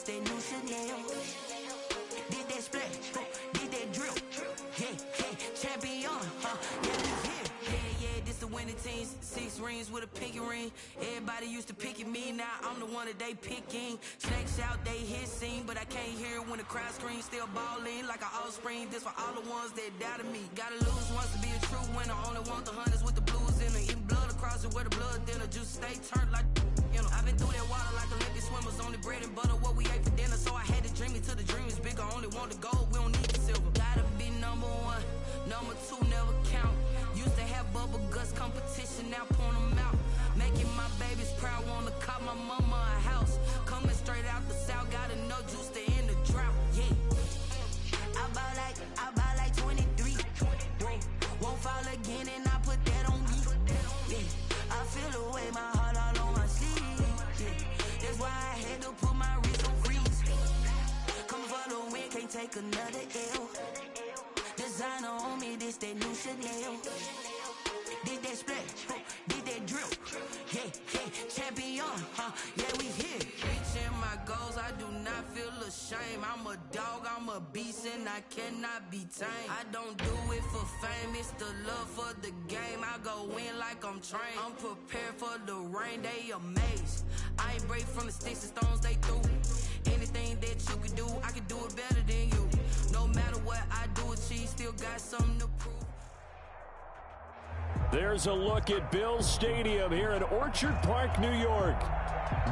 this that new Chanel. Did that splash, did that drill. Yeah, champion, yeah, we here. Yeah, this the winning team. 6 rings with a pinky ring. Everybody used to pick at me, now I'm the one that they picking. Snakes out, they hit scene, but I can't hear it when the crowd screams. Still balling like an offspring. This for all the ones that doubted me. Gotta lose once to be a true winner. Only want the hunters with the blues in it. Eating blood across it where the blood dinner. Juice stay turned like, you know. I've been through that water like Olympic swimmers. Only bread and butter what we ate for dinner. So I had to dream it till the dream is bigger. Only want the gold, we don't need the silver. Gotta be number 1, number 2 never count. Used to have bubble guts competition, now point them out. Making my babies proud, wanna cop my mama a house. Coming straight out the south, gotta know juice to end the drought. Yeah, I buy like 23. Whoa, won't fall again and I put that on me. Yeah, I feel away my heart all on my sleeve. Yeah, that's why I had to put my wrist on freeze. Come for the win, can't take another L. Designer on me, this that new Chanel. Did that splash, did that drill. Yeah, champion, yeah, we here. Reaching my goals, I do not feel ashamed. I'm a dog, I'm a beast, and I cannot be tamed. I don't do it for fame, it's the love for the game. I go in like I'm trained. I'm prepared for the rain, they amazed. I ain't break from the sticks and stones they threw. Anything that you can do, I can do it better than you. No matter what I do, achieve, still got something to prove. There's a look at Bills Stadium here in Orchard Park, New York.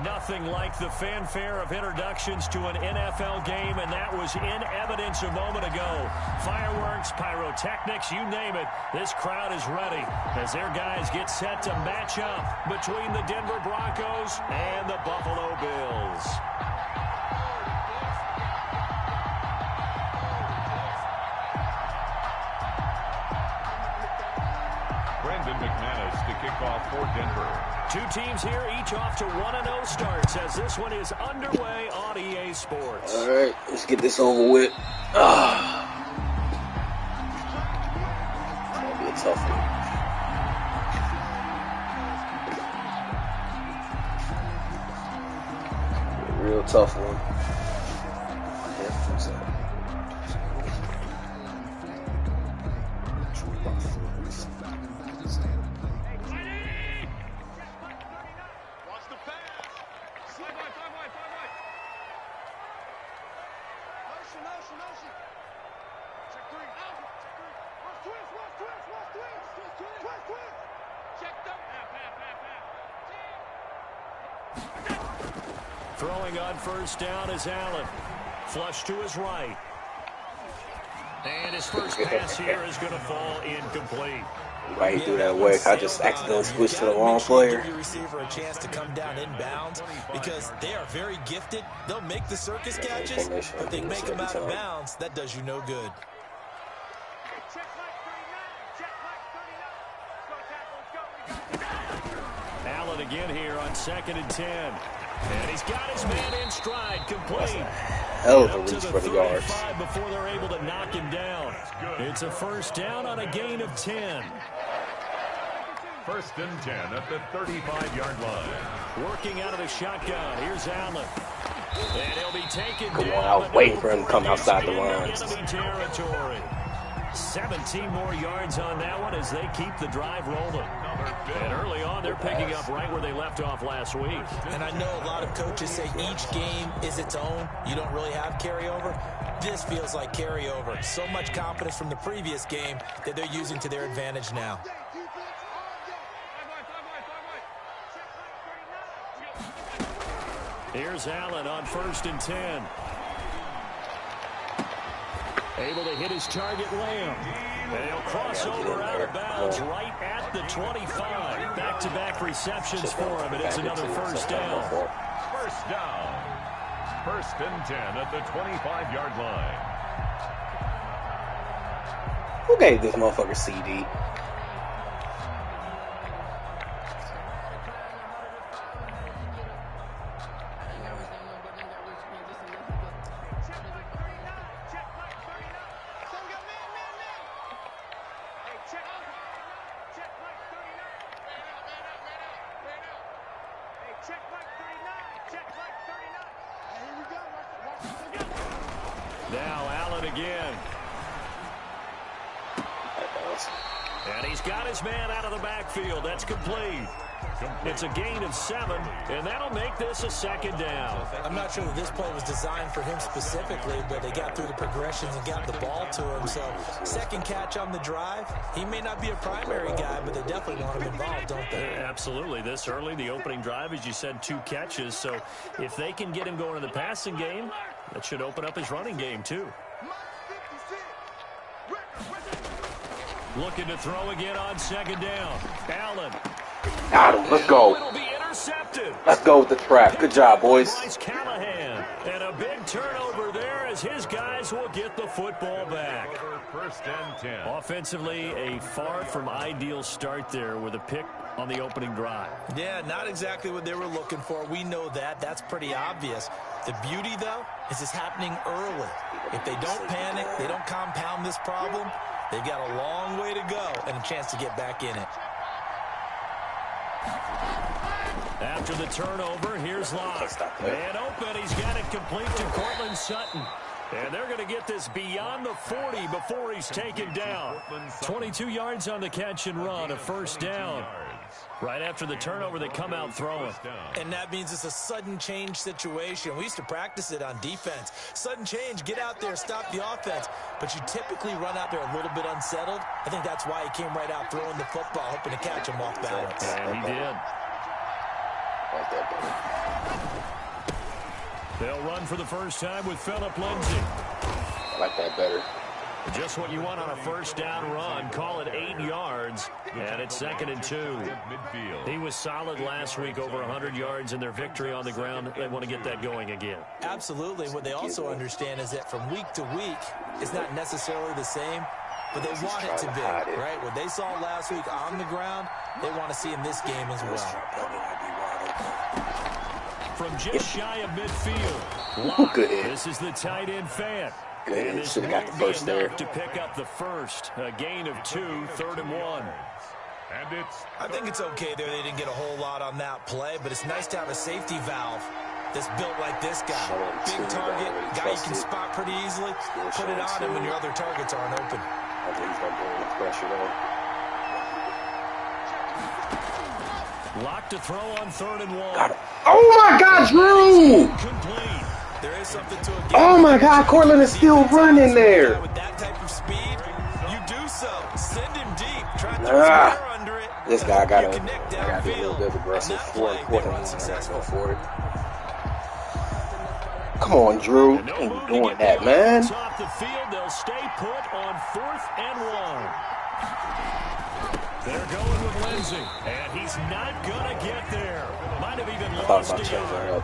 Nothing like the fanfare of introductions to an NFL game, and that was in evidence a moment ago. Fireworks, pyrotechnics, you name it. This crowd is ready as their guys get set to match up between the Denver Broncos and the Buffalo Bills. McManus to kick off for Denver. 2 teams here, each off to 1-0 starts as this one is underway on EA Sports. All right, let's get this over with. That'll be a tough one. A real tough one. Throwing on first down is Allen. Flush to his right. And his first pass here is going to fall incomplete. Why he threw that away? I just accidentally switched to the wrong player. Give your receiver a chance to come down inbounds because they are very gifted. They'll make the circus catches, but if they make them out of bounds, that does you no good. Allen again here on 2nd and 10. And he's got his man in stride, complete. Hell of a reach for the yards. Before they're able to knock him down. It's a first down on a gain of 10. 1st and 10 at the 35-yard line. Working out of the shotgun. Here's Allen. And he'll be taken Come down. on, I was waiting for him to come outside the lines. Enemy territory. 17 more yards on that one as they keep the drive rolling. And early on, they're picking up right where they left off last week. And I know a lot of coaches say each game is its own. You don't really have carryover. This feels like carryover. So much confidence from the previous game that they're using to their advantage now. Here's Allen on 1st and 10. Able to hit his target, Lamb. And he'll cross over out of bounds right at the 25. Back-to-back receptions for him, and it's another first down. First down. 1st and 10 at the 25-yard line. Who gave this motherfucker CD? Check like 39. Check like 39. Here we go. Now Allen again. And he's got his man out of the backfield. That's complete. It's a gain of 7, and that'll make this a second down. I'm not sure that this play was designed for him specifically, but they got through the progressions and got the ball to him. So second catch on the drive. He may not be a primary guy, but they definitely want him involved, don't they? Absolutely. This early, the opening drive, as you said, 2 catches. So if they can get him going in the passing game, that should open up his running game too. Looking to throw again on second down. Allen. Got him. Let's go. It'll be intercepted. Let's go with the trap. Good job, boys. Callahan. And a big turnover there as his guys will get the football back. First and 10. Offensively, a far from ideal start there with a pick on the opening drive. Yeah, not exactly what they were looking for. We know that. That's pretty obvious. The beauty, though, is it's happening early. If they don't panic, they don't compound this problem, they've got a long way to go and a chance to get back in it. After the turnover, here's Locke. Man open, he's got it complete to Cortland Sutton. And they're going to get this beyond the 40 before he's taken down. 22 yards on the catch and run, a first down. Right after the turnover, they come out throwing. And that means it's a sudden change situation. We used to practice it on defense. Sudden change, get out there, stop the offense. But you typically run out there a little bit unsettled. I think that's why he came right out throwing the football, hoping to catch him off balance. And he did. They'll run for the first time with Phillip Lindsay. I like that better. Just what you want on a first down run. Call it 8 yards, and it's 2nd and 2. He was solid last week, over 100 yards in their victory on the ground. They want to get that going again. Absolutely. What they also understand is that from week to week, it's not necessarily the same, but they want it to be, right? What they saw last week on the ground, they want to see in this game as well. From just shy of midfield, Good. This is the tight end fan. Good. Should have got the first there. To pick up the first, a gain of 2, 3rd and 1. I think it's okay there. They didn't get a whole lot on that play, but it's nice to have a safety valve that's built like this guy. Big target, guy you can spot pretty easily. Put it on him when your other targets aren't open. I think he's going to bring the pressure though. Lock to throw on 3rd and 1. Got him. Oh my God, Drew! Complete. There is something to it. Oh my God, Cortland is still running there. With that type of speed, you do so. Send him deep. Try to throw under it. This guy got to be a little downfield. bit aggressive. 4 and 4 and Successful for it. Come on, Drew. Ain't doing that, man. Off the field, they'll stay put on 4th and 1. They're going with Lindsay, and he's not going to get there. Might have even lost a yard.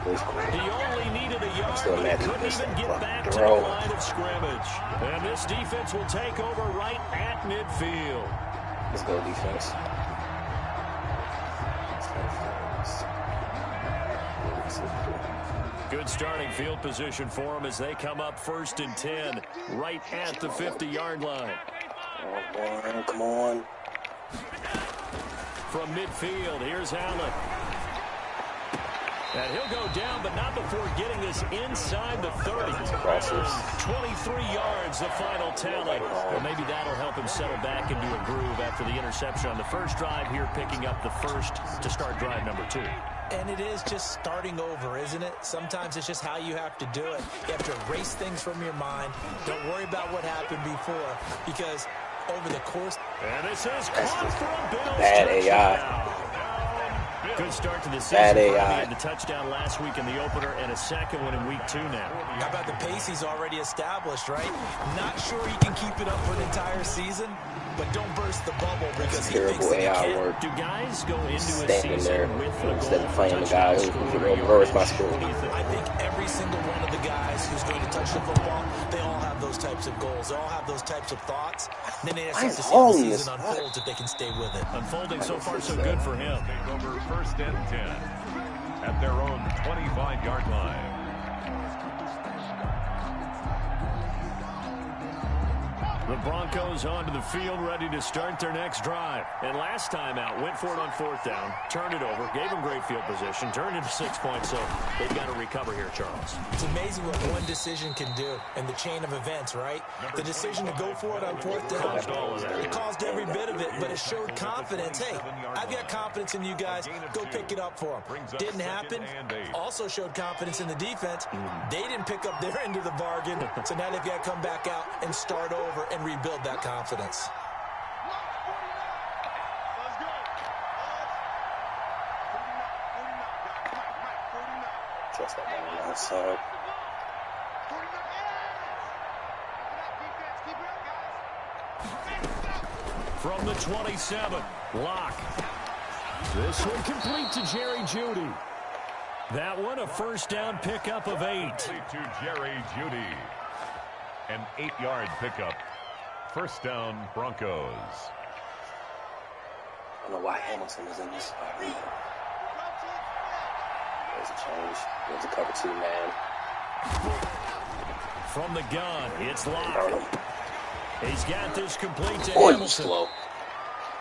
He only needed a yard, but he couldn't even get back to the line of scrimmage. And this defense will take over right at midfield. Let's go, defense. Good starting field position for them as they come up 1st and 10, right at the 50-yard line. Come on. From midfield, here's Allen. And he'll go down, but not before getting this inside the 30. 23 yards, the final tally. Well, maybe that'll help him settle back into a groove after the interception on the first drive here, picking up the first to start drive number 2. And it is just starting over, isn't it? Sometimes it's just how you have to do it. You have to erase things from your mind. Don't worry about what happened before, because over the course. And this is caught for a Bills bad AI. Good start to the season. Bad AI. He had the touchdown last week in the opener and a second one in week 2 now. How about the pace he's already established, right? Not sure he can keep it up for an entire season, but don't burst the bubble because he thinks that he can. Work. Do guys go into a Standing season there with a instead goal of playing the guy who's going to reverse my score? I think every single one of the guys who's going to touch the football, they all have those types of goals. They all have those types of thoughts. And then they have to see how the season unfolds if they can stay with it. Unfolding so far so good for him. Over 1st and 10 at their own 25-yard line. The The Broncos onto the field, ready to start their next drive. And last time out, went for it on 4th down, turned it over, gave them great field position, turned into 6 points, so they've got to recover here, Charles. It's amazing what one decision can do in the chain of events, right? The decision to go for it on 4th down, it caused every bit of it, but it showed confidence. Hey, I've got confidence in you guys. Go pick it up for them. Didn't happen. Also showed confidence in the defense. They didn't pick up their end of the bargain, so now they've got to come back out and start over and rebuild that confidence. Trust that man on the outside. From the 27, Locke. This one complete to Jerry Jeudy. That one a 1st down pickup of 8. To Jerry Jeudy. An 8-yard pickup. 1st down, Broncos. I don't know why Hamilton is in this spot. There's a change. There's a cover 2 man. From the gun, it's Locke. He's got this complete to Boy, Hamilton. slow.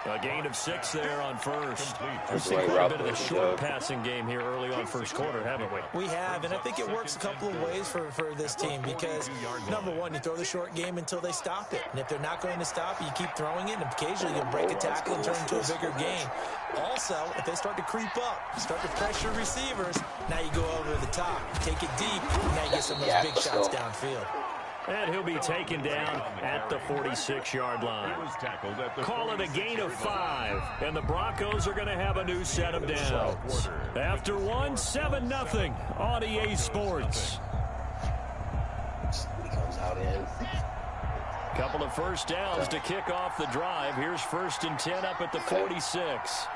A gain of 6 there on 1st. We've That's seen right, quite a Rob. bit of the short passing game here early on 1st quarter, haven't we? We have, and I think it works a couple of ways for this team because, number one, you throw the short game until they stop it. And if they're not going to stop it, you keep throwing it, and occasionally you'll break a tackle and turn into a bigger game. Also, if they start to creep up, start to pressure receivers, now you go over the top, take it deep, and now you get some of those big shots downfield. And he'll be taken down at the 46-yard line. Call it a gain of 5, and the Broncos are going to have a new set of downs. After one, 7-0 on EA Sports. He comes out in. Couple of 1st downs to kick off the drive. Here's 1st and 10 up at the 46.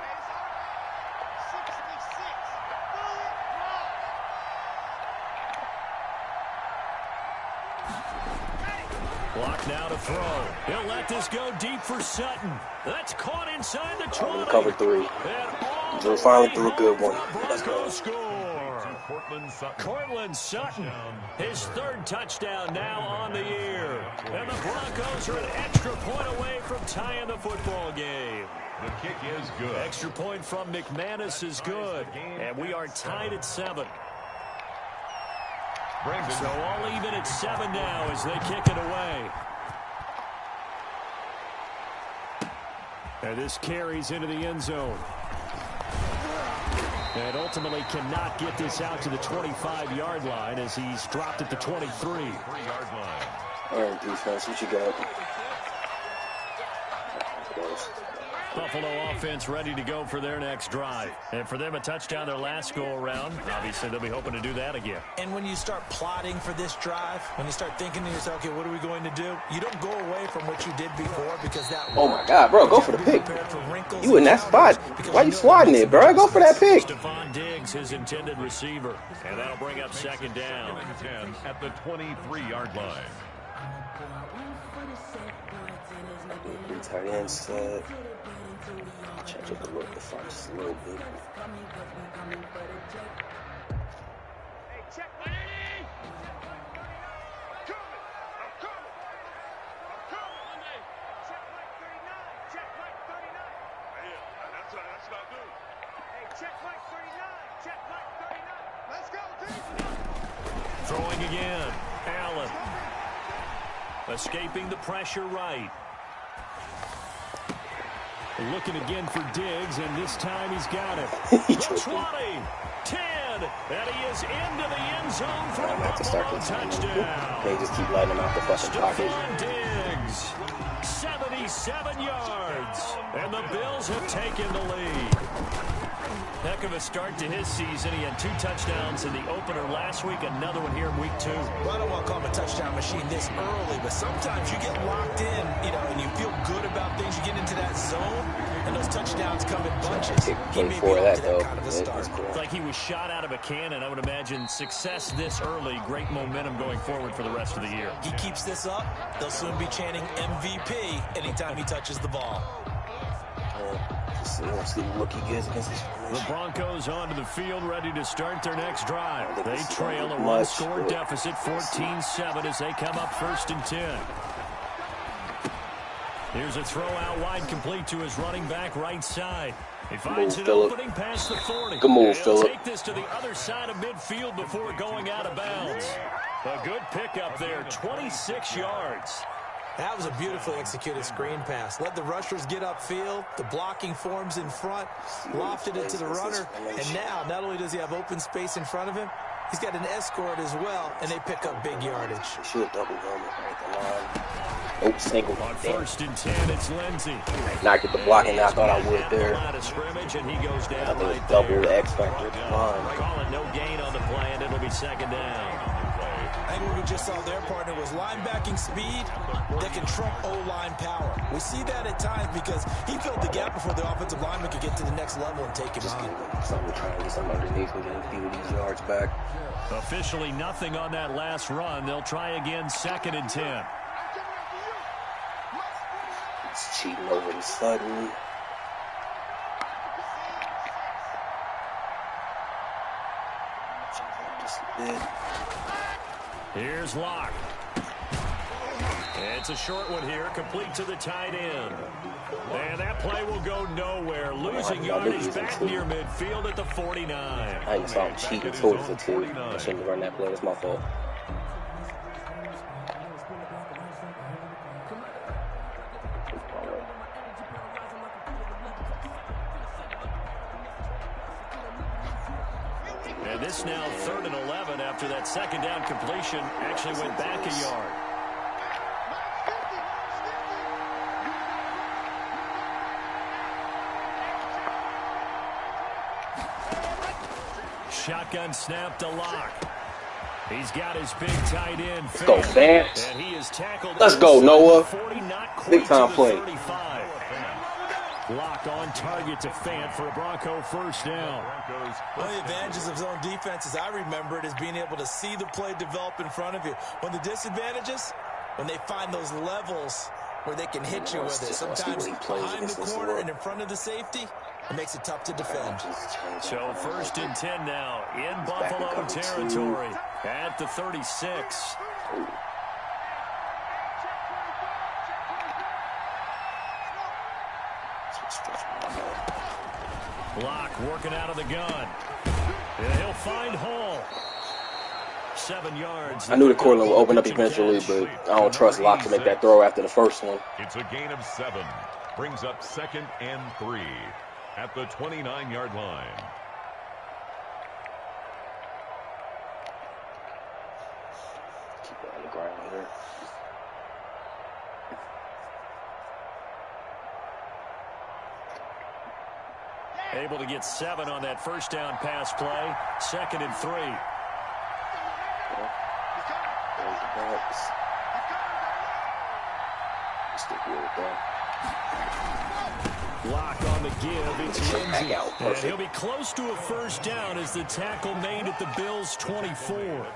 Block now to throw. He'll let this go deep for Sutton. That's caught inside the 20. Cover 3. Drew finally threw a good one. Let's go. Cortland Sutton, his 3rd touchdown now on the year. And the Broncos are an extra point away from tying the football game. The kick is good. Extra point from McManus is good. And we are tied at 7. So all even at 7 now as they kick it away. And this carries into the end zone. And ultimately cannot get this out to the 25-yard line as he's dropped at the 23. 3-yard line. All right, defense, what you got? Close. Buffalo offense ready to go for their next drive. And for them, a touchdown their last go-around. Obviously, they'll be hoping to do that again. And when you start plotting for this drive, when you start thinking to yourself, okay, what are we going to do? You don't go away from what you did before because that Oh, my God, bro, go for the pick. You in that spot. Why you swatting it, bro? Go for that pick. Stephon Diggs, his intended receiver. And that'll bring up 2nd down. 10 at the 23-yard line. Tight end set. Change up the front just a little bit. Throwing again. Allen. Escaping the pressure right. Looking again for Diggs, and this time he's got it. 20, 10, and he is into the end zone for a Buffalo touchdown. They just keep letting him out the fucking pocket. Stephon Diggs, 77 yards, and the Bills have taken the lead. Heck of a start to his season. He had 2 touchdowns in the opener last week, another one here in week 2. Well, I don't want to call him a touchdown machine this early, but sometimes you get locked in, and you feel good about things. You get into that zone, and those touchdowns come in bunches. He may be up to that kind of a start. It's like he was shot out of a cannon. I would imagine success this early, great momentum going forward for the rest of the year. He keeps this up, they'll soon be chanting MVP anytime he touches the ball. See what look he gets against this. The Broncos onto the field, ready to start their next drive. They trail a much, one-score deficit, 14-7, as they come up 1st and 10. Here's a throw out wide, complete to his running back right side. He finds an Phillip. opening past the 40. Good move, He'll Phillip. take this to the other side of midfield before going out of bounds. A good pickup there, 26 yards. That was a beautifully executed screen pass. Let the rushers get upfield. The blocking forms in front. Lofted it to the runner. And now, not only does he have open space in front of him, he's got an escort as well, and they pick up big yardage. Should double helmet right at the line. Nope, single. On 1st and 10, it's Lindsey. Not get the blocking I thought I would there. Line of scrimmage, and he goes I down think right it's double there. the X factor. Calling no gain on the play, and it'll be 2nd down. I think what we just saw their partner was linebacking speed that can trump O-line power. We see that at times because he filled the gap before the offensive lineman could get to the next level and take him on. Something trying to get something underneath and get a few of these yards back. Officially nothing on that last run. They'll try again, 2nd and 10. It's cheating over the sudden. Just a bit. Here's Locke. It's a short one here, complete to the tight end. And that play will go nowhere. Losing yardage back near midfield at the 49. I even saw him cheating towards the 2. I shouldn't have run that play. That's my fault. And this now 3rd and 11 after that 2nd down completion actually went back a yard. Shotgun snap to Locke. He's got his big tight end. Let's go, Vance. And he is tackled. Let's go, Noah. 40, not quite Big time to the play. 35. Locked on target to Fant for a Bronco 1st down. One of the advantages of zone defense, as I remember it, is being able to see the play develop in front of you. One of the disadvantages, when they find those levels where they can hit you with it. Sometimes behind the corner and in front of the safety, it makes it tough to defend. So 1st and 10 now in Buffalo territory at the 36. Locke working out of the gun. And he'll find Hall. 7 yards. I knew the corner would open up eventually, but I don't trust Locke to make that throw after the first one. It's a gain of 7. Brings up 2nd and 3 at the 29-yard line. Keep it on the ground here. Able to get 7 on that 1st down pass play. 2nd and 3. There's the backs. Stick with it, though. Lock on the give. It's Lindsey. And he'll be close to a 1st down as the tackle made at the Bills' 24.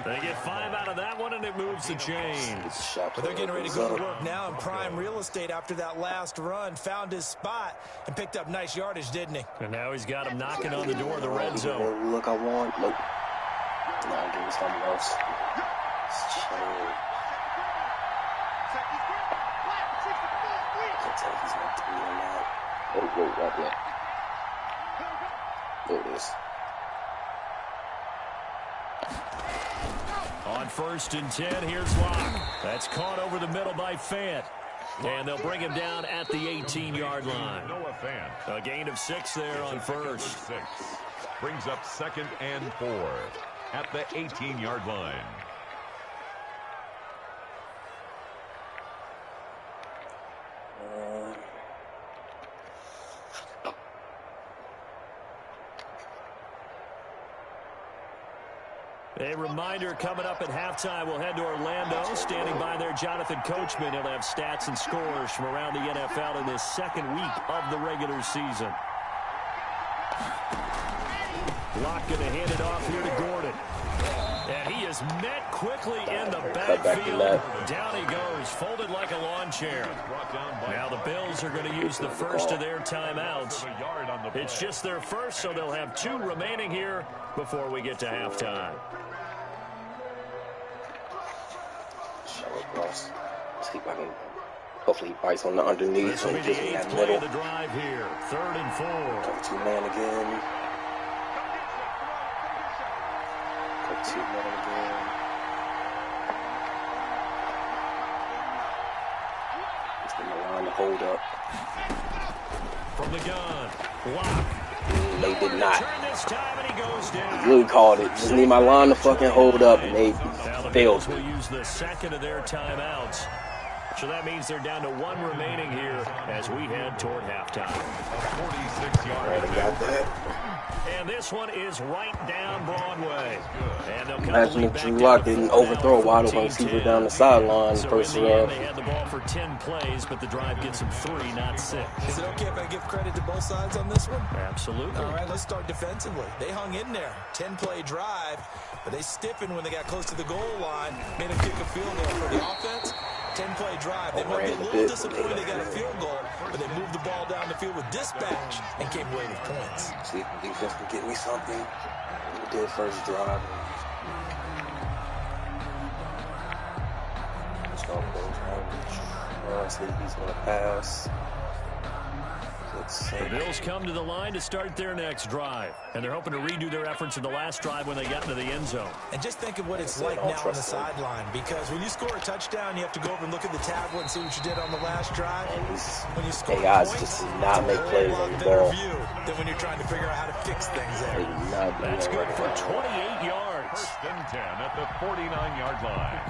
They get 5 out of that one, and it moves the chains. But they're getting ready to go to work now in prime real estate after that last run. Found his spot and picked up nice yardage, didn't he? And now he's got him knocking on the door of the red zone. Look, I want. Nope. Nah, give me something else. It's chill. Can't tell if he's not to be or not. Oh, whoa, right there. There it is. On 1st and 10, here's Locke. That's caught over the middle by Fant. And they'll bring him down at the 18-yard line. Noah Fant. A gain of 6 there on 1st. 6. Brings up 2nd and 4 at the 18-yard line. A reminder coming up at halftime, we'll head to Orlando. Standing by there, Jonathan Coachman. He'll have stats and scores from around the NFL in this 2nd week of the regular season. Locke going to hand it off here to Gordon. And he is met quickly in the backfield. Down he goes, folded like a lawn chair. Now the Bills are going to use the first of their timeouts. It's just their first, so they'll have 2 remaining here before we get to halftime. See if I can Hopefully he bites on the underneath This will and be gives the me that 8th play middle. of the drive here. 3rd and 4. Cover 2 man again. Cover 2 man again. Let's get my line to hold up. From the gun. Lock. They did not. Turn this time and he goes down. You called it. Just need my line to fucking hold up, and they Now the failed. Bills will use the second of their timeouts. So that means they're down to 1 remaining here as we head toward halftime. 46-yard. Alright, I got that. And this one is right down Broadway. And they'll cut the Imagine lead if back Drew down Lock to didn't 4 now, overthrow a wide open 14-10. receiver down the sideline So first in the end, round. they had the ball for 10 plays, but the drive gets them 3, not 6. Is it okay if I give credit to both sides on this one? Absolutely. All right, let's start defensively. They hung in there. 10-play drive, but they stiffened when they got close to the goal line. Made them kick a field goal for the offense. 10-play drive. They might be a little disappointed they got a field goal, but they moved the ball down the field with dispatch and came away with points. See if the defense can get me something. We did first drive. Let's go coverage. See if he's going to pass. The Bills come to the line to start their next drive, and they're hoping to redo their efforts in the last drive when they got into the end zone. And just think of what it's like now on the sideline, because when you score a touchdown, you have to go over and look at the tablet and see what you did on the last drive. When you score guys points, just did not make plays on the better ball. view than when you're trying to figure out how to fix things there. That's good for 28 yards. 1st and 10 at the 49-yard line.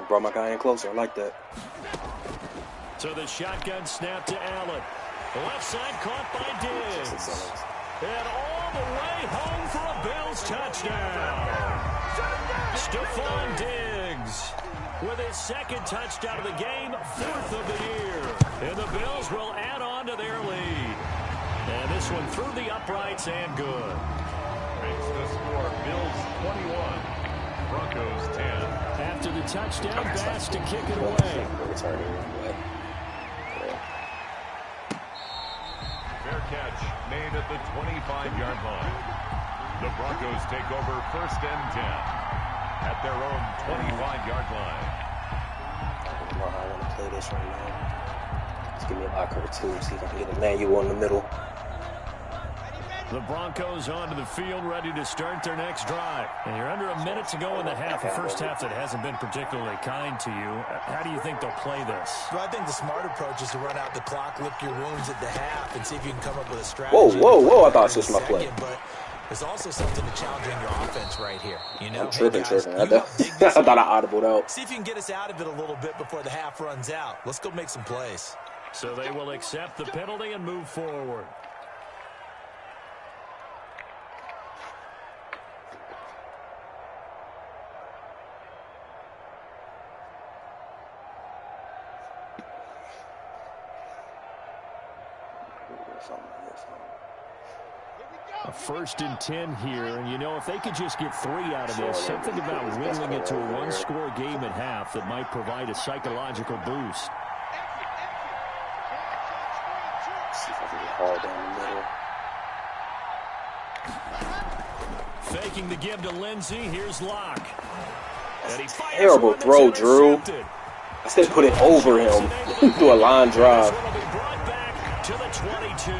Brought my guy in closer. I like that. So the shotgun snap to Allen. The left side caught by Diggs. And all the way home for a Bills touchdown. Stephon Diggs with his 2nd touchdown of the game, 4th of the year. And the Bills will add on to their lead. And this one through the uprights and good. Makes the score Bills 21, Broncos 10. After the touchdown, Bass to kick it away. Fair catch made at the 25-yard line. The Broncos take over 1st and 10 at their own 25-yard line. I want to play this right now. Let's give me a locker or two. See if I can get a manual in the middle. The Broncos onto the field, ready to start their next drive. And you're under a minute to go in the half. A first half that hasn't been particularly kind to you. How do you think they'll play this? Well, I think the smart approach is to run out the clock, lick your wounds at the half, and see if you can come up with a strategy. Whoa. I thought this was my play. But there's also something to challenging your offense right here. You know, I'm tripping. I thought I audibled out. See if you can get us out of it a little bit before the half runs out. Let's go make some plays. So they will accept the penalty and move forward. A 1st and 10 here, and you know, if they could just get 3 out of this, something about whittling it to a one-score game at half that might provide a psychological boost. See if I can get hard down the middle. Faking the give to Lindsey. Here's Locke. Terrible throw, Drew. I said put it over him through a line drive. This one will be brought back to the 22.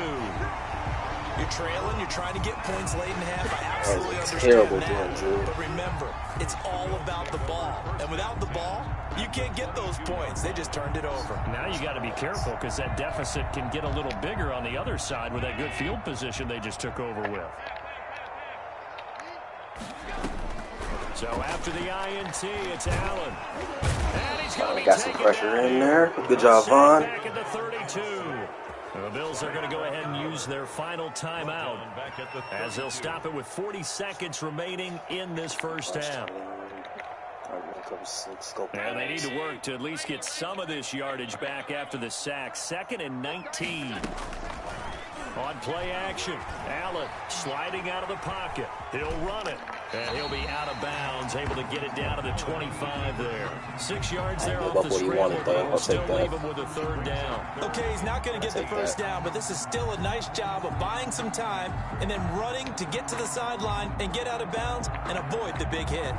You're trailing, you're trying to get points late in half. I absolutely understand terrible that. throw, Drew. But remember, it's all about the ball. And without the ball, you can't get those points. They just turned it over. Now you got to be careful because that deficit can get a little bigger on the other side with that good field position they just took over with. So after the INT, it's Allen. And he's going to be got some pressure in there. Good job, Vaughn. Back at the 32. The Bills are going to go ahead and use their final timeout as they'll stop it with 40 seconds remaining in this first half. And they need to work to at least get some of this yardage back after the sack. 2nd and 19. On play action, Allen sliding out of the pocket. He'll run it, and he'll be out of bounds, able to get it down to the 25 there. 6 yards there off the scramble, but we'll still leave him with a 3rd down. Okay, he's not going to get the first down, but this is still a nice job of buying some time and then running to get to the sideline and get out of bounds and avoid the big hit.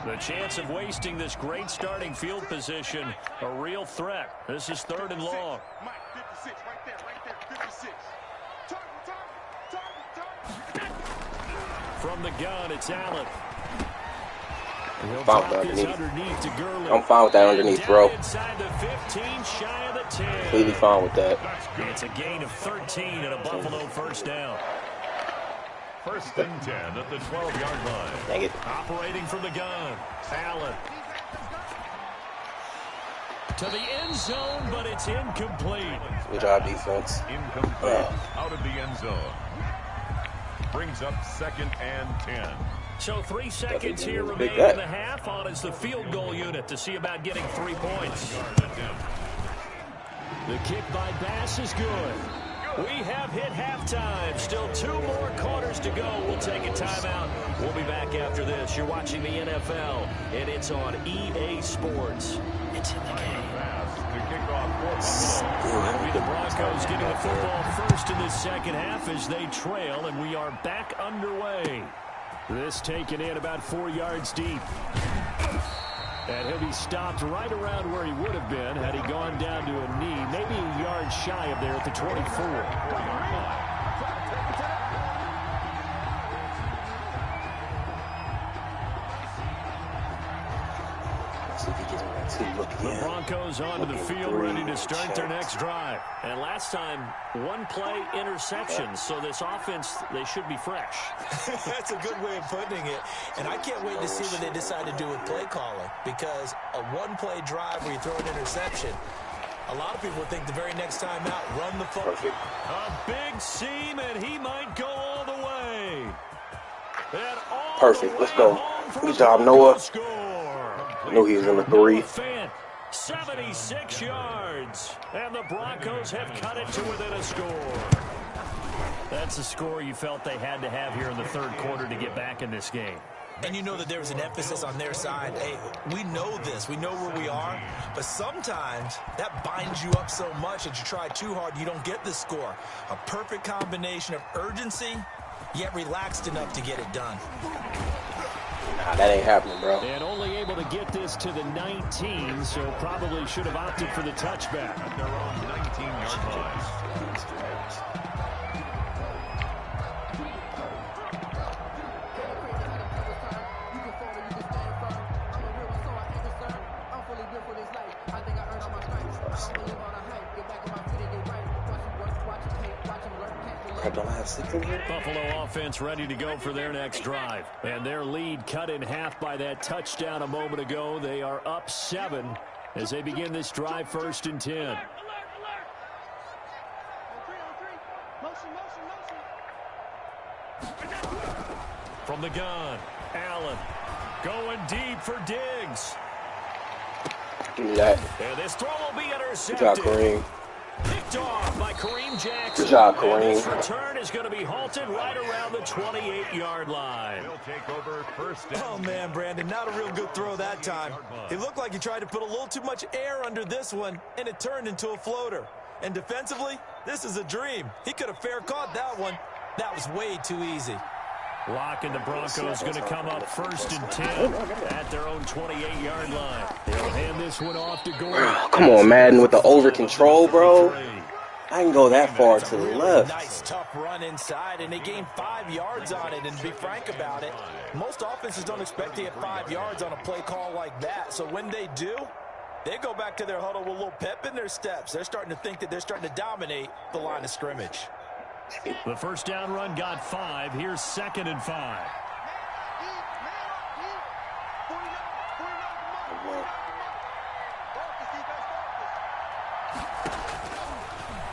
The chance of wasting this great starting field position, a real threat. This is 3rd and long. Mike, 56, right there, 56. Target. From the gun, it's Allen. I'm fine with that underneath. I'm fine with that underneath, bro. Inside the 15, shy of the 10. Completely fine with that. It's a gain of 13 and a Buffalo 1st down. 1st and 10 at the 12-yard line. Dang it. Operating from the gun, Allen. To the end zone, but it's incomplete. Good job, defense. Incomplete. Out of the end zone. Brings up 2nd and 10. So 3 seconds here remain in the half. On is the field goal unit to see about getting 3 points. The kick by Bass is good. We have hit halftime. Still 2 more quarters to go. We'll take a timeout. We'll be back after this. You're watching the NFL, and it's on EA Sports. It's in the game. It'll be the Broncos getting the football first in this 2nd half as they trail, and we are back underway. This taken in about 4 yards deep. And he'll be stopped right around where he would have been had he gone down to a knee, maybe a yard shy of there at the 24. The Broncos onto the field ready to start their next drive. And last time, 1 play interception, so this offense, they should be fresh. That's a good way of putting it. And I can't wait to see what they decide to do with play calling, because a 1-play drive where you throw an interception, a lot of people think the very next time out, run the football. A big seam, and he might go all the way. Perfect. Let's go. Good job, Noah. I knew he was in the 3. 76 yards, and the Broncos have cut it to within a score. That's a score you felt they had to have here in the 3rd quarter to get back in this game. And you know that there was an emphasis on their side. Hey, we know this. We know where we are. But sometimes that binds you up so much that you try too hard, you don't get the score. A perfect combination of urgency, yet relaxed enough to get it done. Nah, that ain't happening, bro. And only able to get this to the 19, so probably should have opted for the touchback. At their own 19-yard line. Don't I have 6 in here? Buffalo offense ready to go for their next drive. And their lead cut in half by that touchdown a moment ago. They are up 7 as they begin this drive 1st and 10. From the gun, Allen going deep for Diggs. Give me that. And this throw will be intercepted. Good job, Kareem. Picked off by Kareem Jackson. Good job, Kareem. And this return is going to be halted right around the 28-yard line. He'll take over 1st and Oh, man, Brandon, not a real good throw that time. It looked like he tried to put a little too much air under this one, and it turned into a floater. And defensively, this is a dream. He could have fair caught that one. That was way too easy. Lock and the Broncos going to come up 1st and 10 at their own 28-yard line. They'll hand this one off to Gordon. Come on, Madden, with the over control, bro. I can go that far to the left. Nice, tough run inside, and they gained 5 yards on it. And to be frank about it, most offenses don't expect to get 5 yards on a play call like that. So when they do, they go back to their huddle with a little pep in their steps. They're starting to think that they're starting to dominate the line of scrimmage. The 1st down run got 5. Here's 2nd and 5.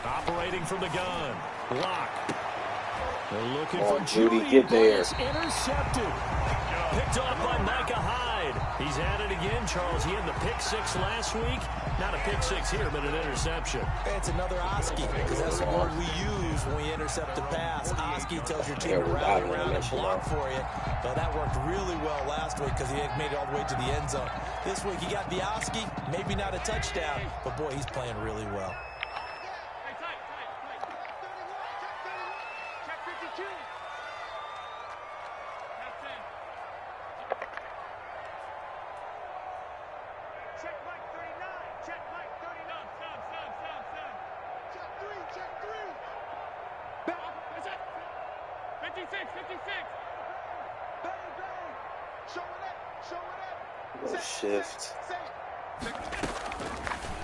Operating from the gun. Lock. They're looking for Judy. Get there. Intercepted. picked off by Micah Hyde. He's at it again, Charles. He had the pick six last week. Not a pick six here, but an interception. It's another Oski, because that's the word we use when we intercept the pass. Oski tells your team to rally around and block for you. But that worked really well last week because he had made it all the way to the end zone. This week he got the Oski, maybe not a touchdown, but boy, he's playing really well. Shift.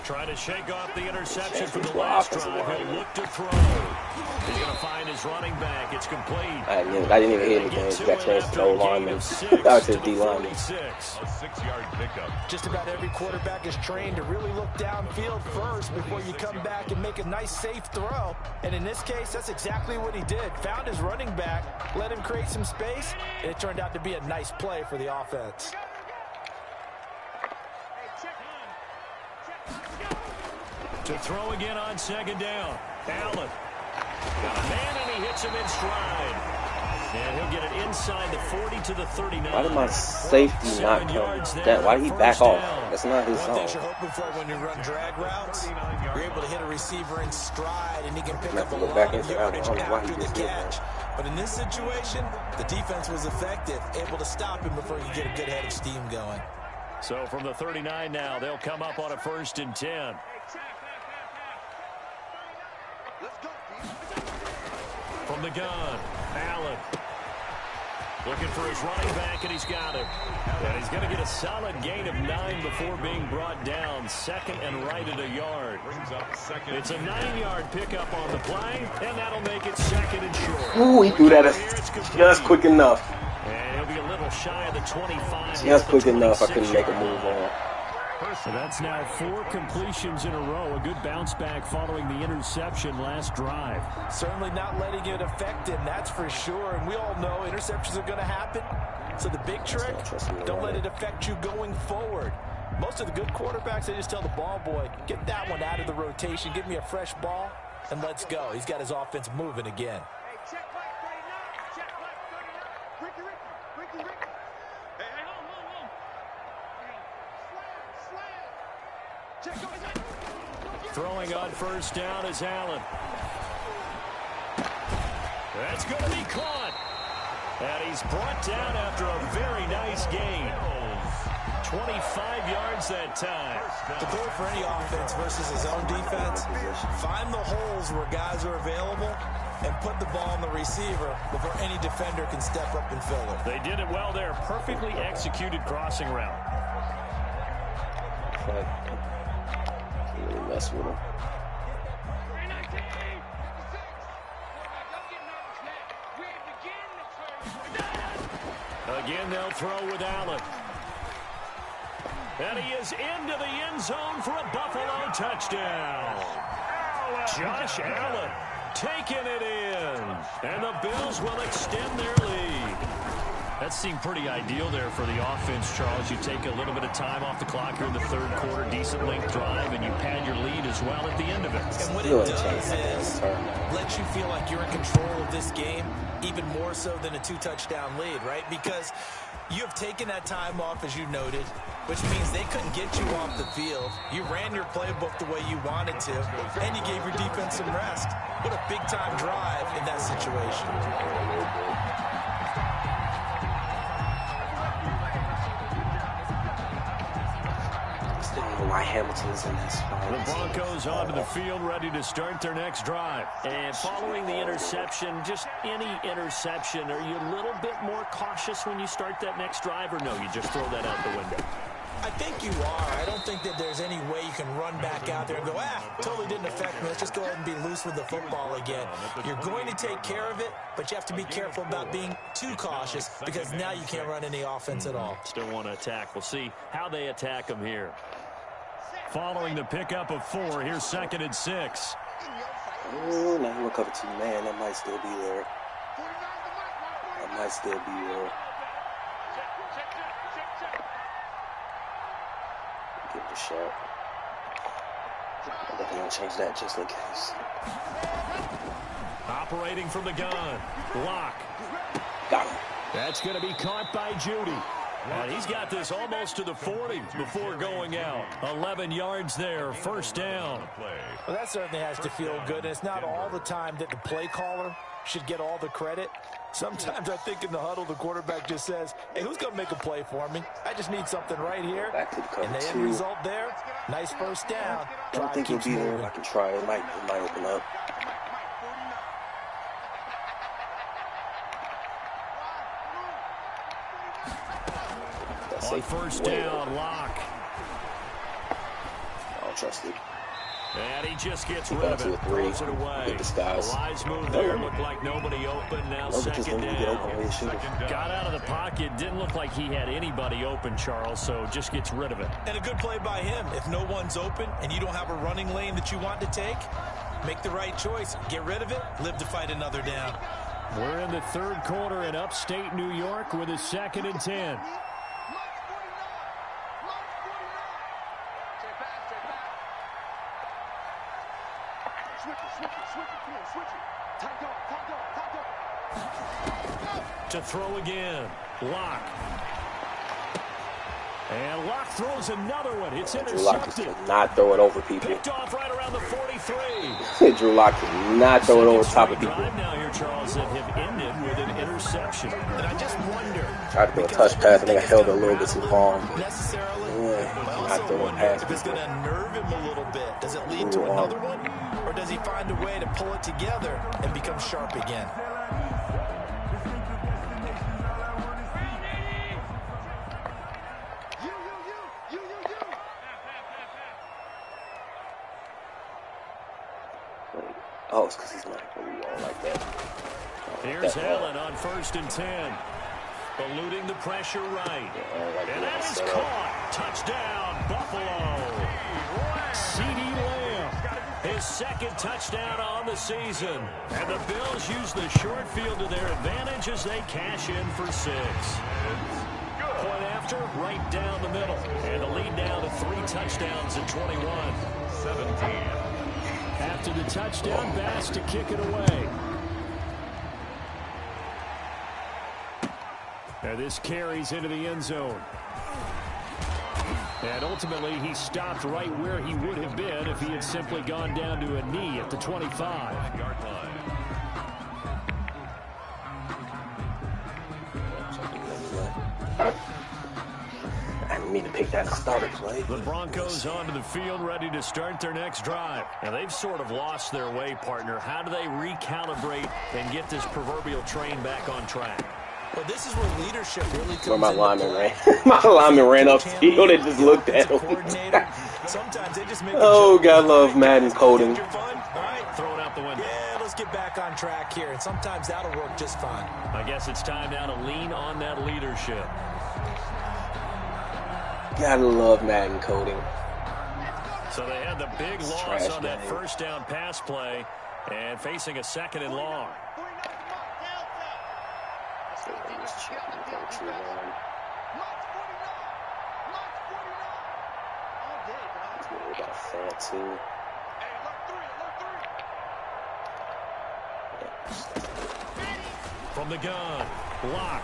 Trying to shake off the interception from the last drive. He'll look to throw. He's going to find his running back. It's complete. I didn't even hear anything. He got chance to the lineman. Out to the D lineman. A 6-yard pickup. Just about every quarterback is trained to really look downfield first before you come back and make a nice, safe throw. And in this case, that's exactly what he did. Found his running back, let him create some space, and it turned out to be a nice play for the offense. To throw again on second down. Allen. Got a man, and he hits him in stride. And he'll get it inside the 40 to the 39. Why did my safety not come down? Why did he back off? That's not his One thing song. you're hoping for when you run drag routes, you're able to hit a receiver in stride, and he can pick up a Go lot back of into yardage why he after the just did catch. that. But in this situation, the defense was effective, able to stop him before he could get a good head of steam going. So from the 39 now, they'll come up on a 1st and 10. From the gun, Allen. Looking for his running back, and he's got him. And he's going to get a solid gain of 9 before being brought down. Second and right at a yard. It's a 9-yard pickup on the play, and that'll make it 2nd and short. Ooh, he threw that just quick enough. And he'll be a little shy of the 25. Just quick enough. I couldn't make a move on. So that's now 4 completions in a row. A good bounce back following the interception last drive. Certainly not letting it affect him, that's for sure. And we all know interceptions are going to happen. So the big trick, don't let it affect you going forward. Most of the good quarterbacks, they just tell the ball boy, get that one out of the rotation, give me a fresh ball, and let's go. He's got his offense moving again. Throwing on 1st down is Allen. That's going to be caught. And he's brought down after a very nice gain. 25 yards that time. The goal for any offense versus his own defense, find the holes where guys are available and put the ball on the receiver before any defender can step up and fill it. They did it well there. Perfectly executed crossing route. Really mess with him. Again, they'll throw with Allen. And he is into the end zone for a Buffalo touchdown. Josh Allen taking it in. And the Bills will extend their lead. That seemed pretty ideal there for the offense, Charles. You take a little bit of time off the clock here in the 3rd quarter, decent length drive, and you pad your lead as well at the end of it. And what it does is let you feel like you're in control of this game, even more so than a 2-touchdown lead, right? Because you have taken that time off, as you noted, which means they couldn't get you off the field. You ran your playbook the way you wanted to, and you gave your defense some rest. What a big-time drive in that situation. Why Hamilton's in this spot. The Broncos onto the field, ready to start their next drive. And following the interception, just any interception, are you a little bit more cautious when you start that next drive, or no, you just throw that out the window? I think you are. I don't think that there's any way you can run back out there and go, totally didn't affect me. Let's just go ahead and be loose with the football again. You're going to take care of it, but you have to be careful about being too cautious because now you can't run any offense at all. Still want to attack. We'll see how they attack them here. Following the pickup of 4, here's 2nd and 6. Oh, now he will cover 2 man. That might still be there. That might still be there. the shot. I'm definitely gonna change that just in case. Operating from the gun. Block. Got him. That's going to be caught by Judy. And he's got this almost to the 40 before going out. 11 yards there, first down. Well, that certainly has to feel good. And it's not all the time that the play caller should get all the credit. Sometimes I think in the huddle, the quarterback just says, hey, who's going to make a play for me? I just need something right here. Back to the cover And the end two. result there, nice first down. I don't think it'll be there. I can try. It might open up. On first down, Lock. I don't trust it. And he just gets rid of it. Throws it away. Good disguise. A wise move there. Looked like nobody open. Now second down. Got out of the pocket. Didn't look like he had anybody open, Charles, so just gets rid of it. And a good play by him. If no one's open and you don't have a running lane that you want to take, make the right choice. Get rid of it. Live to fight another down. We're in the third quarter in upstate New York with a 2nd and 10. To throw again. Lock. And Lock throws another one. It's Drew Lock intercepted. cannot throw it over people. Picked off right around the 43. Drew Lock cannot throw it over top of people. Drive now here, Charles, that have ended with an interception. And I just wonder. Tried to throw a touch pass. I think I held it a little bit too long. Necessarily. Yeah, I not also throwing wonder past if it's people. going to nerve him a little bit. Does it lead to another one? Or does he find a way to pull it together and become sharp again? Oh, it's because he's not really all like that. Here's Allen on 1st and 10. Eluding the pressure right. And that is caught. Touchdown, Buffalo. C.D. Lamb, his 2nd touchdown on the season. And the Bills use the short field to their advantage as they cash in for 6. Point after, right down the middle. And the lead down to 3 touchdowns at 21. 17. After the touchdown, Bass to kick it away. And this carries into the end zone. And ultimately, he stopped right where he would have been if he had simply gone down to a knee at the 25-yard line. I didn't mean to pick that starter play. The Broncos onto the field, ready to start their next drive. Now, they've sort of lost their way, partner. How do they recalibrate and get this proverbial train back on track? Well, this is where leadership really comes Where my into lineman play. ran. My lineman ran upfield and just looked at him. Sometimes they just make Oh, God, love Madden coding. All right, Throw it out the window. yeah, let's get back on track here. And sometimes that'll work just fine. I guess it's time now to lean on that leadership. Gotta love Madden coding. So they had the big loss Trash on that game. first down pass play and facing a 2nd and long. Too. From the gun, Lock.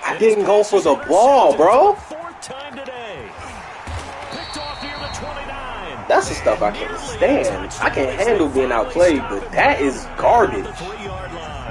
I didn't go for the ball, bro. 4th time today. Picked off near the 29. That's the stuff I can't stand. I can handle being outplayed, but that is garbage. The 3-yard line.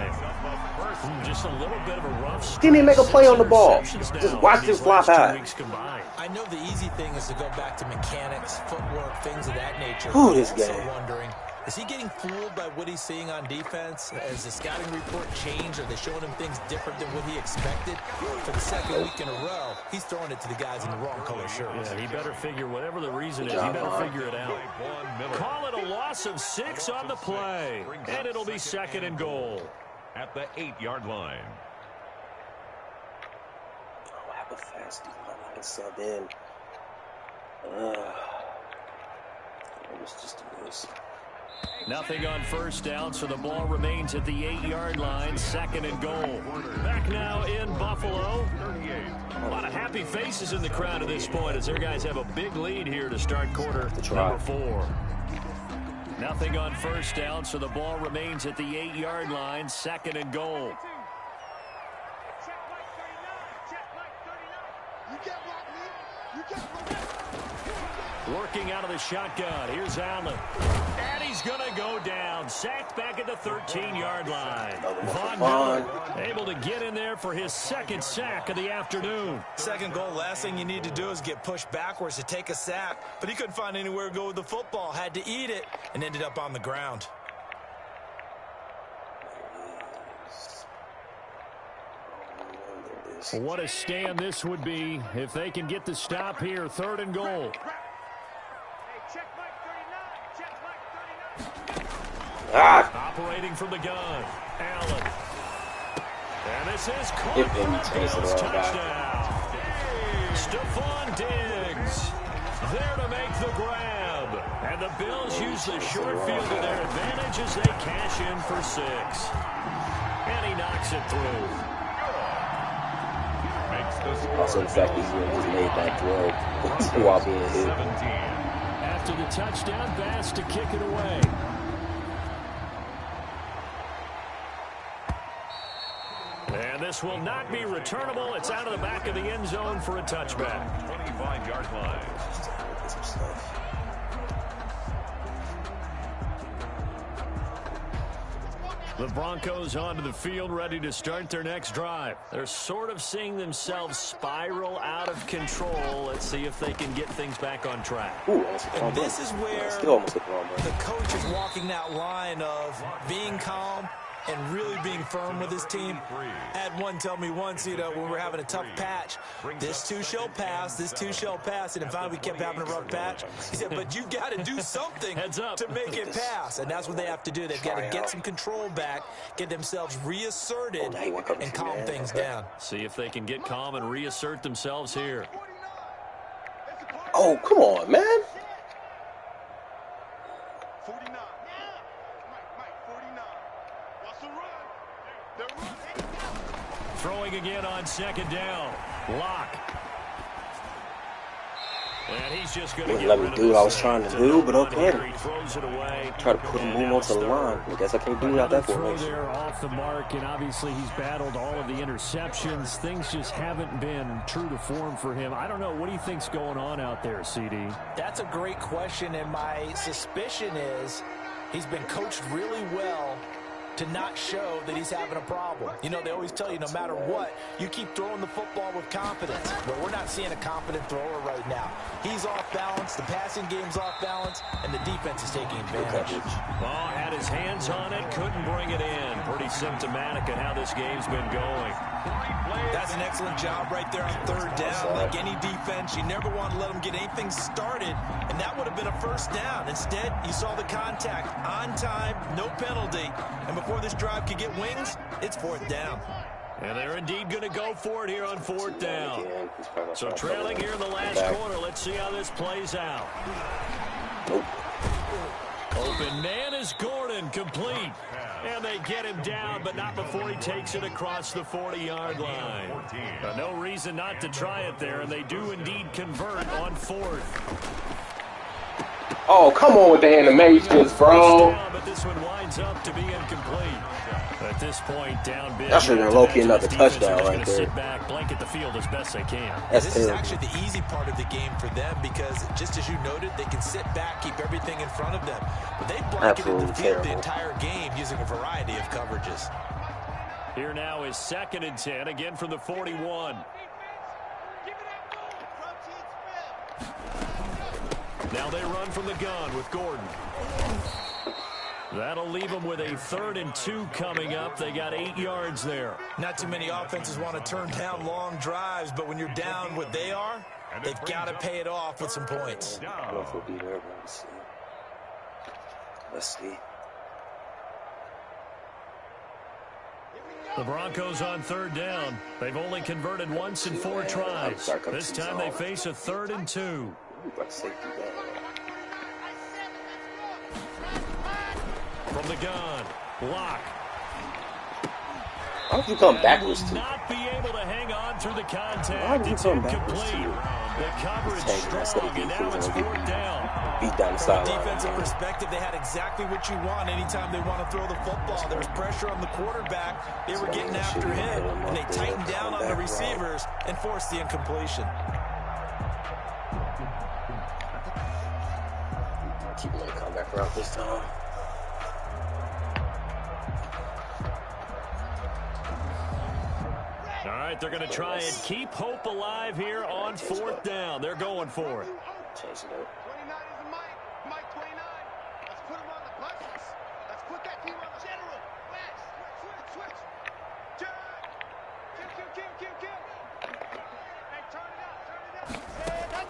Just a little bit of a rough. Didn't even make a play on the ball. Interceptions Just now watch these it fly last 2 by. weeks combined. I know the easy thing is to go back to mechanics, footwork, things of that nature. Ooh, this I'm also game. wondering, is he getting fooled by what he's seeing on defense? Has the scouting report changed? Are they showing him things different than what he expected? For the 2nd week in a row, he's throwing it to the guys in the wrong color shirts. Yeah, he better figure, whatever the reason is, Good he job, better Ron. figure it out. Call it a loss of 6 on the play. And it'll be 2nd and goal. At the 8-yard line. Oh, I have a fast line. I can sub in. Let's just do this. Nothing on first down, so the ball remains at the 8-yard line. 2nd and goal. Back now in Buffalo. A lot of happy faces in the crowd at this point as their guys have a big lead here to start quarter number 4. Nothing on first down, so the ball remains at the 8-yard line, 2nd and goal. Working out of the shotgun. Here's Allen. And he's going to go down. Sacked back at the 13-yard line. Von Miller able to get in there for his 2nd sack of the afternoon. 2nd goal, last thing you need to do is get pushed backwards to take a sack. But he couldn't find anywhere to go with the football. Had to eat it and ended up on the ground. What a stand this would be if they can get the stop here. 3rd and goal. Operating from the gun, Allen. And this is caught for a Bills touchdown. Stephon Diggs there to make the grab. And the Bills use the short field to their advantage as they cash in for 6. And he knocks it through. Also, the fact that he just made that throw while being hit. After the touchdown pass to kick it away. And this will not be returnable. It's out of the back of the end zone for a touchback. 25-yard line. The Broncos onto the field, ready to start their next drive. They're sort of seeing themselves spiral out of control. Let's see if they can get things back on track. And this is where the coach is walking that line of being calm and really being firm with his team. I had one tell me once, you know, when we're having a tough patch, this too shall pass, this too shall pass, and finally we kept having a rough patch. He said, but you've got to do something to make it pass, and that's what they have to do. They've got to get some control back, get themselves reasserted, and calm things down. See if they can get calm and reassert themselves here. Oh, come on, man. 49. Throwing again on 2nd down. Lock. And he's just going to let me do what I was trying to do, but okay. Throws it away. Try to put him move onto the line. I guess I can't do without that formation. There off the mark, and obviously he's battled all of the interceptions. Things just haven't been true to form for him. I don't know. What do you think's going on out there, CD? That's a great question, and my suspicion is he's been coached really well to not show that he's having a problem. You know, they always tell you no matter what, you keep throwing the football with confidence. But we're not seeing a confident thrower right now. He's off balance, the passing game's off balance, and the defense is taking advantage. Ball had his hands on it, couldn't bring it in. Pretty symptomatic of how this game's been going. That's an excellent job right there on 3rd down. Like any defense, you never want to let them get anything started, and that would have been a 1st down. Instead, you saw the contact on time, no penalty, and before this drive could get wings, it's 4th down. And they're indeed going to go for it here on 4th down. So trailing here in the last quarter. Let's see how this plays out. Open man is Gordon, complete. And they get him down, but not before he takes it across the 40-yard line. No reason not to try it there, and they do indeed convert on 4th. Oh, come on with the animations, bro. But this one winds up to be incomplete. At this point, down big. That should have been low-key another touchdown right there. Sit back, blanket the field as best they can. This is actually the easy part of the game for them because, just as you noted, they can sit back, keep everything in front of them. But they blanketed the field the entire game using a variety of coverages. Here now is 2nd and 10, again from the 41. Now they run from the gun with Gordon. That'll leave them with a 3rd and 2 coming up. They got 8 yards there. Not too many offenses want to turn down long drives, but when you're down what they are, they've got to pay it off with some points. Let's see. The Broncos on 3rd down. They've only converted once in 4 tries. This time they face a 3rd and 2. From the gun, Lock. How did you come backwards to? Not be able to hang on through the contact. Why did he It's come backwards to incomplete. you? The coverage strong, and now it's fourth down. Beat down the From a sideline. defensive perspective, they had exactly what you want anytime they want to throw the football. There was pressure on the quarterback. They were getting after him, and they tightened down on the receivers and forced the incompletion. Keep him on the comeback route this time. All right, they're going to try and keep hope alive here on fourth down. They're going for it. Change it up. 29 is Mike. Mike 29. Let's put him on the buses. Let's put that team on the general. West. Switch. Kill. Hey, turn it up.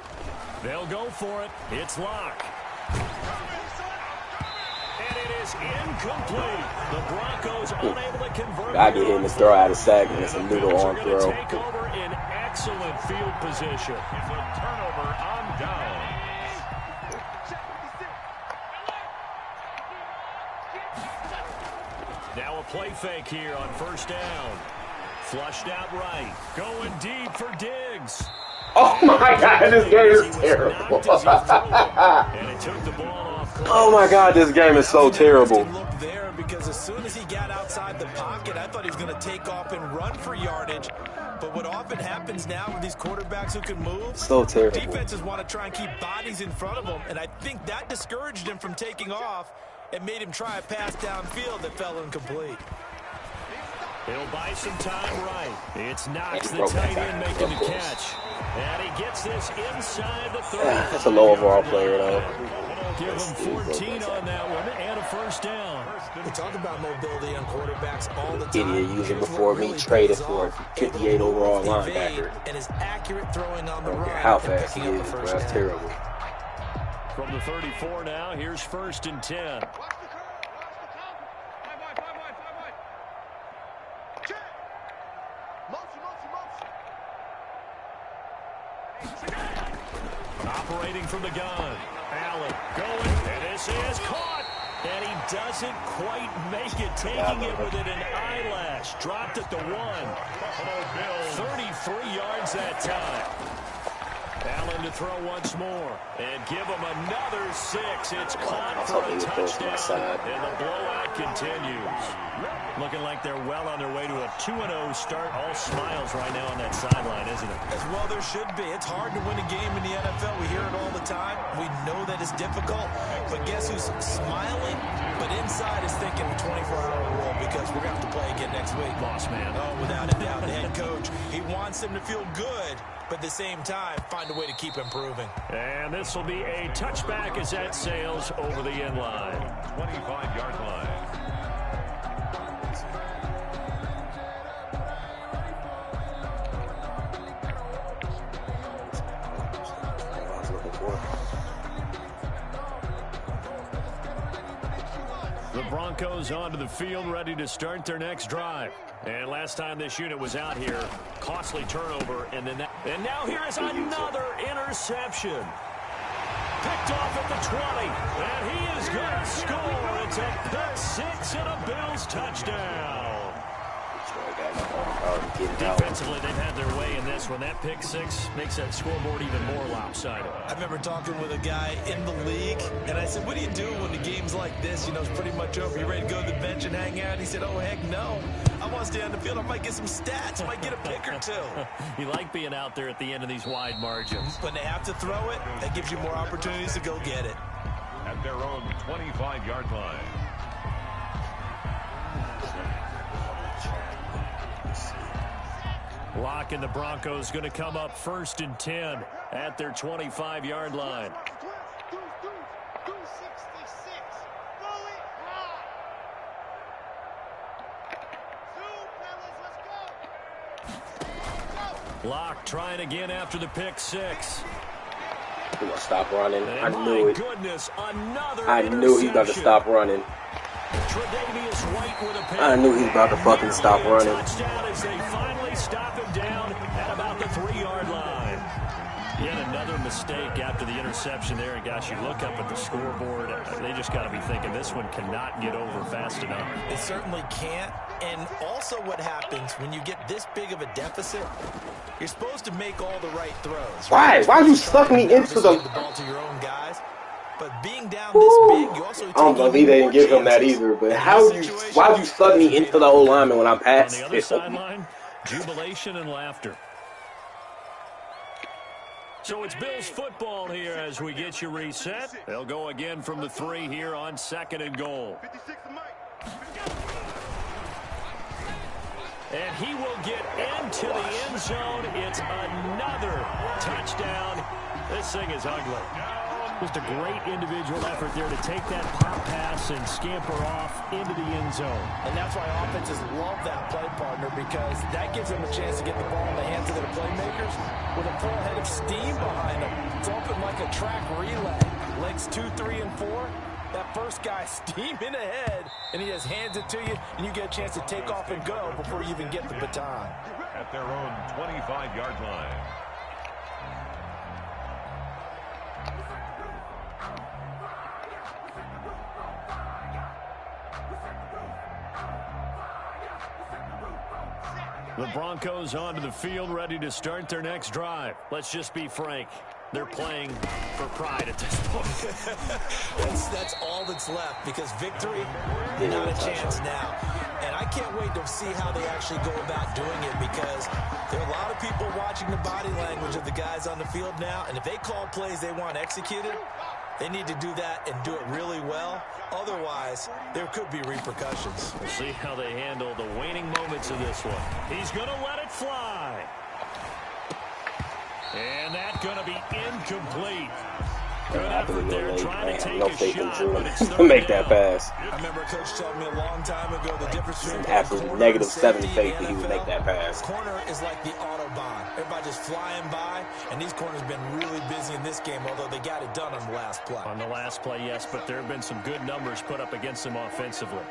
They'll go for it. It's Locke. And it is incomplete. The Broncos unable to convert. I get him to throw out a sack, and it's a little arm throw. Take over in excellent field position. It's a turnover on down. Now a play fake here on first down. Flushed out right. Going deep for Diggs. Oh my God, this game is terrible. And it took the ball off. Oh my God, this game is so terrible. Look there, because as soon as he got outside the pocket, I thought he was going to take off and run for yardage. But what often happens now with these quarterbacks who can move, So terrible. defenses want to try and keep bodies in front of them, and I think that discouraged him from taking off and made him try a pass downfield that fell incomplete. He'll buy some time right. It's Knox, the tight end, making the catch. And he gets this inside the 30. That's a low overall player, though. Give him 14 on that one and a first down. We talk about mobility on quarterbacks all the time. Idiot using Here's before what me really traded pays for off. 58 overall Evade linebacker. and his accurate throwing on the I don't run care how and fast he picking up is, the bro. first That's down. terrible. From the 34 now, here's first and 10. Watch the curve. Five wide. Check. Motion. Operating from the gun. Allen going, and this is caught. And he doesn't quite make it, taking it within an eyelash. Dropped at the 1. 33 yards that time. Allen to throw once more. And give him another 6. It's caught for a touchdown. And the blowout continues. Looking like they're well on their way to a 2-0 start. All smiles right now on that sideline, isn't it? As well there should be. It's hard to win a game in the NFL. We hear it all the time. We know that it's difficult. But guess who's smiling? But inside is thinking 24-hour rule, because we're going to have to play again next week. Boss man. Oh, without a doubt. The head coach, he wants them to feel good, but at the same time, find a way to keep improving. And this will be a touchback as that sails over the end line. 25-yard line. The Broncos onto the field, ready to start their next drive. And last time this unit was out here, costly turnover, and now here is another interception. Picked off at the 20, and he is going to score. It's a pick 6 and a Bills touchdown. Defensively, they've had their way in this one. That pick 6 makes that scoreboard even more lopsided. I remember talking with a guy in the league, and I said, what do you do when the game's like this? You know, it's pretty much over. You ready to go to the bench and hang out? He said, oh, heck no. I want to stay on the field. I might get some stats. I might get a pick or two. You like being out there at the end of these wide margins. When they have to throw it, that gives you more opportunities to go get it. At their own 25-yard line. Locke and the Broncos going to come up first and 10 at their 25-yard line. Locke trying again after the pick 6. He gonna stop running. And I knew it. Goodness, another I knew he was about to stop running. I knew he was about to fucking stop running. Touchdown as they finally stop him down at about the 3-yard line. Yet another mistake after the interception there. And, gosh, you look up at the scoreboard. They just got to be thinking this one cannot get over fast enough. It certainly can't. And also what happens when you get this big of a deficit, you're supposed to make all the right throws. Why? Why'd you suck me into the ball to your own guys? But being down this big, you also I don't believe they didn't give him that either. But why'd you suck me into the O-lineman when I passed? On the other sideline, jubilation and laughter. So it's Bills football here as we get you reset. They'll go again from the 3 here on 2nd and goal. And he will get into the end zone. It's another touchdown. This thing is ugly. Just a great individual effort there to take that pop pass and scamper off into the end zone. And that's why offenses love that play, partner, because that gives them a chance to get the ball in the hands of their playmakers with a full head of steam behind them. It's open like a track relay. Legs 2, 3, and 4. That first guy steaming ahead, and he just hands it to you, and you get a chance to take off and go before you even get the baton. At their own 25-yard line. The Broncos onto the field, ready to start their next drive. Let's just be frank. They're playing for pride at this point. That's all that's left, because victory, not a chance now. And I can't wait to see how they actually go about doing it, because there are a lot of people watching the body language of the guys on the field now, and if they call plays they want executed, they need to do that and do it really well. Otherwise, there could be repercussions. We'll see how they handle the waning moments of this one. He's going to let it fly. And that's going to be incomplete. Good effort there, trying to take a shot, but it's third make that down. pass. I remember a coach telling me a long time ago the difference between An absolute -7 faith that he would make that pass. Corner is like the Autobahn. Everybody just flying by, and these corners have been really busy in this game, although they got it done on the last play. On the last play, yes, but there have been some good numbers put up against them offensively.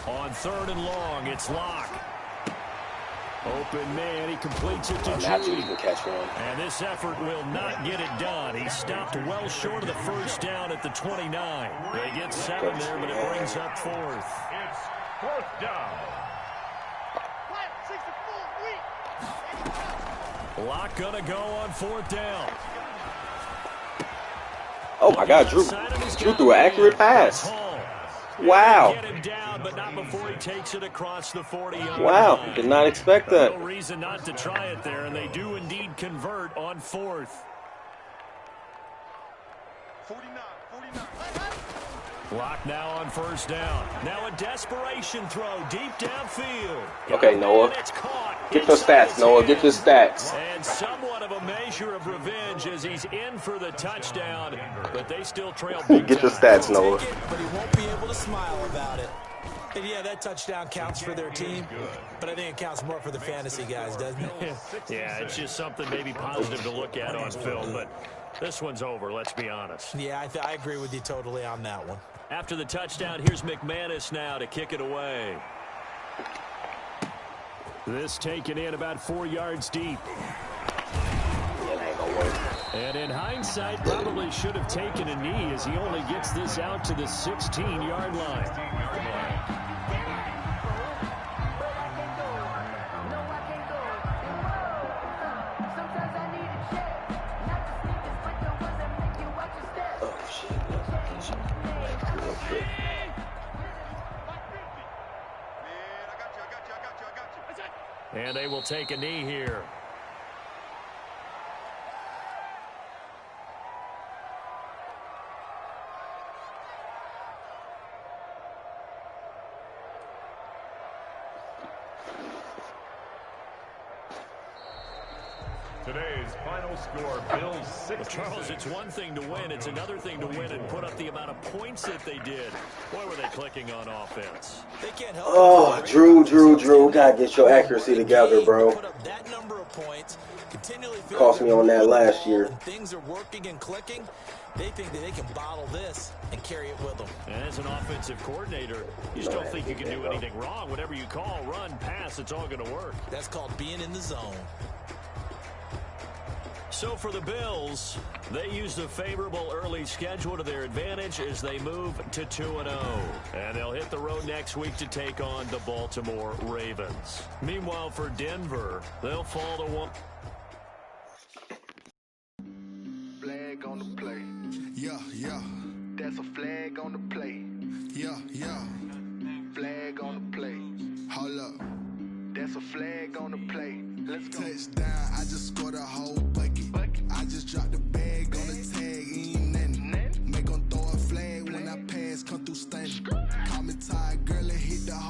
On 3rd and long, it's Locke. Open man, he completes it to Judy. And this effort will not get it done. He stopped well short of the first down at the 29. They get 7 there, but it brings up 4th. It's 4th down. Locke gonna go on 4th down. Oh my God, Drew threw an accurate pass. Wow. Get him down, but not before he takes it across the 40-yard Wow, line. did not expect that. No reason not to try it there, and they do indeed convert on 4th. 49. Locke now on 1st down. Now a desperation throw deep downfield. Okay, Noah. And it's caught. Get your stats, Noah. Get your stats. And somewhat of a measure of revenge as he's in for the touchdown, but they still trail big Get your time. stats, Noah. But he won't be able to smile about it. And yeah, that touchdown counts for their team, but I think it counts more for the fantasy guys, doesn't it? Yeah, it's just something maybe positive to look at on film, but this one's over, let's be honest. Yeah, I agree with you totally on that one. After the touchdown, here's McManus now to kick it away. This taken in about 4 yards deep. Yeah, that ain't gonna work. And in hindsight, probably should have taken a knee as he only gets this out to the 16-yard line. And they will take a knee here. Today's final score, Bills 66. Well, Charles, it's one thing to win. It's another thing to win and put up the amount of points that they did. Boy, were they clicking on offense. They can't help Oh, Drew. Gotta get your accuracy together, bro. Put up that number of points, continually feel Cost me on that last year. when things are working and clicking, they think that they can bottle this and carry it with them. And as an offensive coordinator, you just don't think you can do anything wrong. Whatever you call, run, pass, it's all going to work. That's called being in the zone. So for the Bills, they use the favorable early schedule to their advantage as they move to 2-0. And they'll hit the road next week to take on the Baltimore Ravens. Meanwhile, for Denver, they'll fall to 1. Flag on the play. Yeah, yeah. That's a flag on the play. Yeah, yeah. Flag on the play. Hold up. That's a flag on the play. Let's go. Touchdown, I just scored a whole